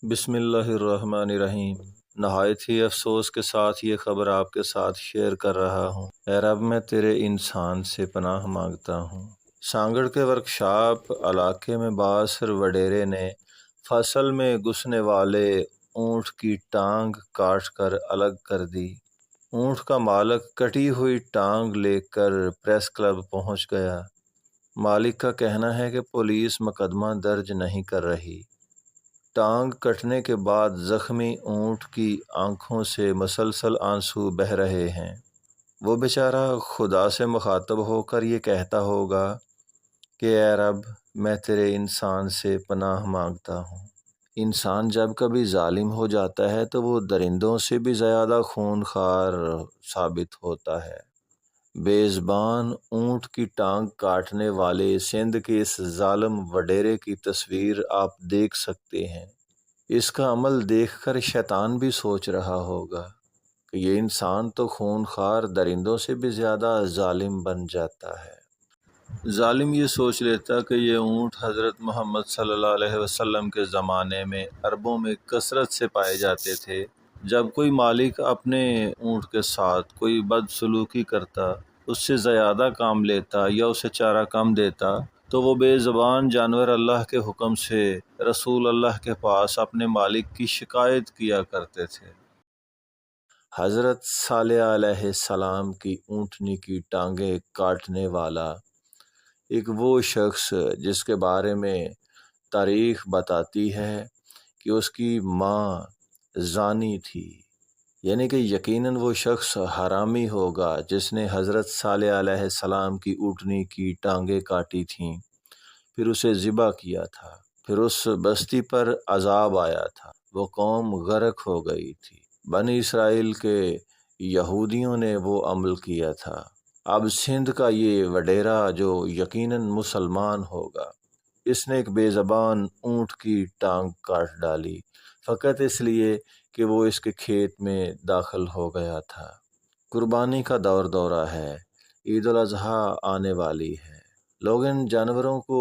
بسم اللہ الرحمن الرحیم۔ نہایت ہی افسوس کے ساتھ یہ خبر آپ کے ساتھ شیئر کر رہا ہوں۔ اے رب، میں تیرے انسان سے پناہ مانگتا ہوں۔ سانگڑ کے ورکشاپ علاقے میں بااثر وڈیرے نے فصل میں گھسنے والے اونٹ کی ٹانگ کاٹ کر الگ کر دی۔ اونٹ کا مالک کٹی ہوئی ٹانگ لے کر پریس کلب پہنچ گیا۔ مالک کا کہنا ہے کہ پولیس مقدمہ درج نہیں کر رہی۔ ٹانگ کٹنے کے بعد زخمی اونٹ کی آنکھوں سے مسلسل آنسو بہہ رہے ہیں۔ وہ بیچارہ خدا سے مخاطب ہو کر یہ کہتا ہوگا کہ اے رب، میں تیرے انسان سے پناہ مانگتا ہوں۔ انسان جب کبھی ظالم ہو جاتا ہے تو وہ درندوں سے بھی زیادہ خونخوار ثابت ہوتا ہے۔ بے زبان اونٹ کی ٹانگ کاٹنے والے سندھ کے اس ظالم وڈیرے کی تصویر آپ دیکھ سکتے ہیں۔ اس کا عمل دیکھ کر شیطان بھی سوچ رہا ہوگا کہ یہ انسان تو خونخوار درندوں سے بھی زیادہ ظالم بن جاتا ہے۔ ظالم یہ سوچ لیتا کہ یہ اونٹ حضرت محمد صلی اللہ علیہ وسلم کے زمانے میں عربوں میں کثرت سے پائے جاتے تھے۔ جب کوئی مالک اپنے اونٹ کے ساتھ کوئی بدسلوکی کرتا، اس سے زیادہ کام لیتا یا اسے چارہ کم دیتا تو وہ بے زبان جانور اللہ کے حکم سے رسول اللہ کے پاس اپنے مالک کی شکایت کیا کرتے تھے۔ حضرت صالح علیہ السلام کی اونٹنی کی ٹانگیں کاٹنے والا ایک وہ شخص جس کے بارے میں تاریخ بتاتی ہے کہ اس کی ماں زانی تھی، یعنی کہ یقیناً وہ شخص حرامی ہوگا جس نے حضرت صالح علیہ السلام کی اونٹنی کی ٹانگیں کاٹی تھیں، پھر اسے ذبح کیا تھا، پھر اس بستی پر عذاب آیا تھا، وہ قوم غرق ہو گئی تھی۔ بنی اسرائیل کے یہودیوں نے وہ عمل کیا تھا۔ اب سندھ کا یہ وڈیرا جو یقیناً مسلمان ہوگا، اس نے ایک بے زبان اونٹ کی ٹانگ کاٹ ڈالی، فقط اس لیے کہ وہ اس کے کھیت میں داخل ہو گیا تھا۔ قربانی کا دورہ ہے، عید الاضحیٰ آنے والی ہے۔ لوگ ان جانوروں کو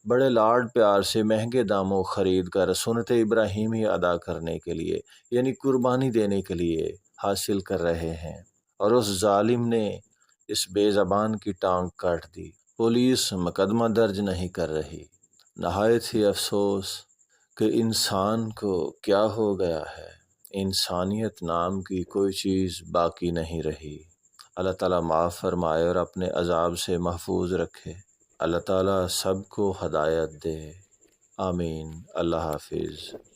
بڑے لاڈ پیار سے مہنگے داموں خرید کر سنت ابراہیمی ادا کرنے کے لیے، یعنی قربانی دینے کے لیے حاصل کر رہے ہیں، اور اس ظالم نے اس بے زبان کی ٹانگ کاٹ دی۔ پولیس مقدمہ درج نہیں کر رہی۔ نہایت ہی افسوس کہ انسان کو کیا ہو گیا ہے، انسانیت نام کی کوئی چیز باقی نہیں رہی۔ اللہ تعالیٰ معاف فرمائے اور اپنے عذاب سے محفوظ رکھے۔ اللہ تعالیٰ سب کو ہدایت دے، آمین۔ اللہ حافظ۔